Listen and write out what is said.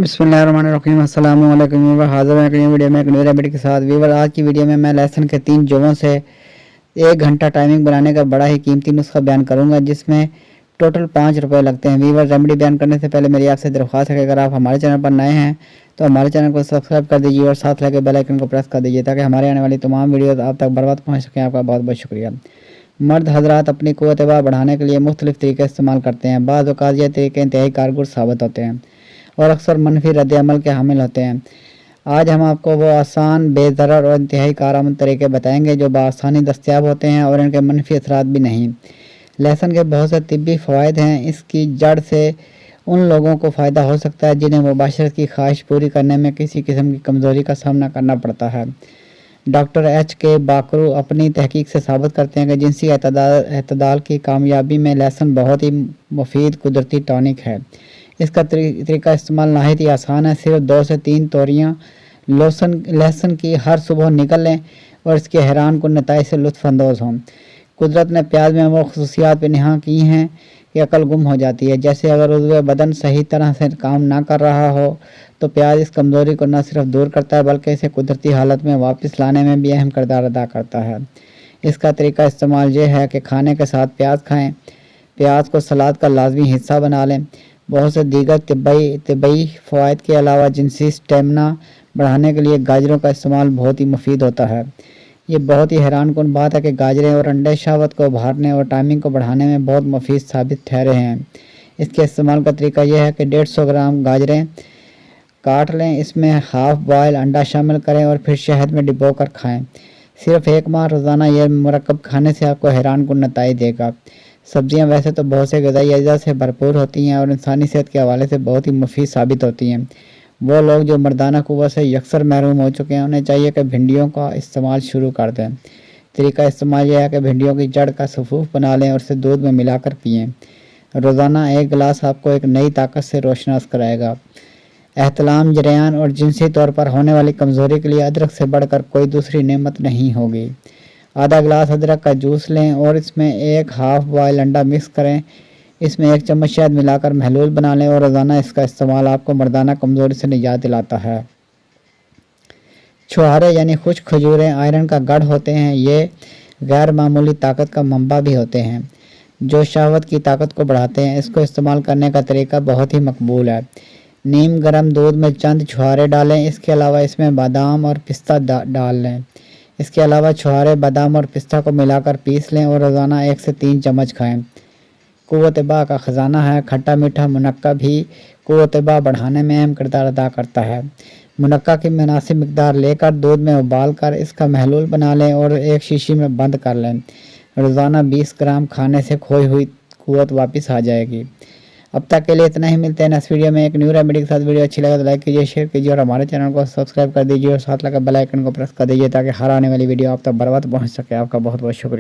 बिस्मिल्लाहिर्रहमानिर्रहीम अस्सलाम वालेकुम वीवर। हाजिर है नई वीडियो में एक नई रेमेडी के साथ। वीवर, आज की वीडियो में मैं लहसुन के 3 जौं से 1 घंटा टाइमिंग बनाने का बड़ा ही कीमती नुस्खा बयान करूंगा, जिसमें टोटल 5 रुपये लगते हैं। वीवर, रेमेडी बयान करने से पहले मेरी आपसे दरख्वास्त है कि अगर आप हमारे चैनल पर नए हैं तो हमारे चैनल को सब्सक्राइब कर दीजिए और साथ लगे बेल आइकन को प्रेस कर दीजिए ताकि हमारे आने वाली तमाम वीडियोज़ आप तक बर वक्त पहुँच सकें। आपका बहुत बहुत शुक्रिया। मर्द हजरात अपनी क़ुव्वत बढ़ाने के लिए मुख्तलिफ तरीके इस्तेमाल करते हैं। बाज़ औक़ात ये तरीके इंतहाई कारगर साबित होते हैं और अक्सर मनफी रद्द अमल के हामिल होते हैं। आज हम आपको वो आसान, बेज़रर और इंतहाई कारआमद तरीके बताएंगे जो बआसानी दस्तयाब होते हैं और इनके मनफी असरात भी नहीं। लहसुन के बहुत से तिब्बी फ़वाइद हैं। इसकी जड़ से उन लोगों को फ़ायदा हो सकता है जिन्हें मुबाशरत की ख्वाहिश पूरी करने में किसी किस्म की कमज़ोरी का सामना करना पड़ता है। Doctor H.K. बाकरू अपनी तहकीक से साबित करते हैं कि जिनसी एतदाल की कामयाबी में लहसुन बहुत ही मुफीद कुदरती टॉनिक है। इसका तरीका इस्तेमाल नहायत ही आसान है। सिर्फ 2 से 3 तोरियाँ लहसुन की हर सुबह निकल लें और इसके हैरान कुन नताइज से लुत्फ़अंदोज़ हों। कुदरत ने प्याज में वो खसूसियात बेनहा की हैं कि अकल गुम हो जाती है। जैसे अगर उज़्व बदन सही तरह से काम ना कर रहा हो तो प्याज इस कमज़ोरी को न सिर्फ दूर करता है बल्कि इसे कुदरती हालत में वापस लाने में भी अहम किरदार अदा करता है। इसका तरीका इस्तेमाल ये है कि खाने के साथ प्याज खाएँ। प्याज को सलाद का लाजमी हिस्सा बना लें। बहुत से दीगर तिब्बी फ़वाइद के अलावा जिनसी स्टेमिना बढ़ाने के लिए गाजरों का इस्तेमाल बहुत ही मुफीद होता है। ये बहुत ही हैरान कुन बात है कि गाजरें और अंडे शहवत को उभारने और टाइमिंग को बढ़ाने में बहुत मुफीद साबित ठहरे हैं। इसके इस्तेमाल का तरीका यह है कि 150 ग्राम गाजरें काट लें, इसमें हाफ बॉयल अंडा शामिल करें और फिर शहद में डिबो कर खाएँ। सिर्फ 1 माह रोज़ाना यह मुरक्कब खाने से आपको हैरान कुन नताइज देगा। सब्जियां वैसे तो बहुत से ग़िज़ाई अज्जा से भरपूर होती हैं और इंसानी सेहत के हवाले से बहुत ही मुफीद साबित होती हैं। वो लोग जो मर्दाना क़ुव्वत से यकसर महरूम हो चुके हैं उन्हें चाहिए कि भिंडियों का इस्तेमाल शुरू कर दें। तरीका इस्तेमाल यह है कि भिंडियों की जड़ का सफ़ूफ बना लें और उसे दूध में मिलाकर पिएँ। रोज़ाना 1 गिलास आपको एक नई ताकत से रोशनास कराएगा। एहतलाम, जरियान और जिनसी तौर पर होने वाली कमज़ोरी के लिए अदरक से बढ़कर कोई दूसरी नेमत नहीं होगी। आधा गिलास अदरक का जूस लें और इसमें 1 हाफ बॉयल अंडा मिक्स करें। इसमें 1 चम्मच शहद मिलाकर महलूल बना लें और रोज़ाना इसका इस्तेमाल आपको मर्दाना कमज़ोरी से निजात दिलाता है। छुहारे यानी खुश्क खजूरें आयरन का गढ़ होते हैं। ये गैर मामूली ताकत का मंबा भी होते हैं जो शहवत की ताकत को बढ़ाते हैं। इसको इस्तेमाल करने का तरीका बहुत ही मकबूल है। नीम गर्म दूध में चंद छुहारे डालें। इसके अलावा इसमें बादाम और पिस्ता डाल लें। इसके अलावा छुहारे, बादाम और पिस्ता को मिलाकर पीस लें और रोज़ाना 1 से 3 चम्मच खाएँ। क़ुव्वत बा का ख़जाना है। खट्टा मीठा मुनक्का भी क़ुव्वत बा बढ़ाने में अहम किरदार अदा करता है। मुनक्का की मुनासिब मिकदार लेकर दूध में उबाल कर इसका महलूल बना लें और एक शीशी में बंद कर लें। रोज़ाना 20 ग्राम खाने से खोई हुई क़ुव्वत वापस आ जाएगी। अब तक के लिए इतना ही। मिलते हैं नेक्स्ट वीडियो में एक न्यू रेमेडी के साथ। वीडियो अच्छी लगे तो लाइक कीजिए, शेयर कीजिए और हमारे चैनल को सब्सक्राइब कर दीजिए और साथ लगा बेल आइकन को प्रेस कर दीजिए ताकि हर आने वाली वीडियो आप तक बर वक्त पहुँच सके। आपका बहुत बहुत शुक्रिया।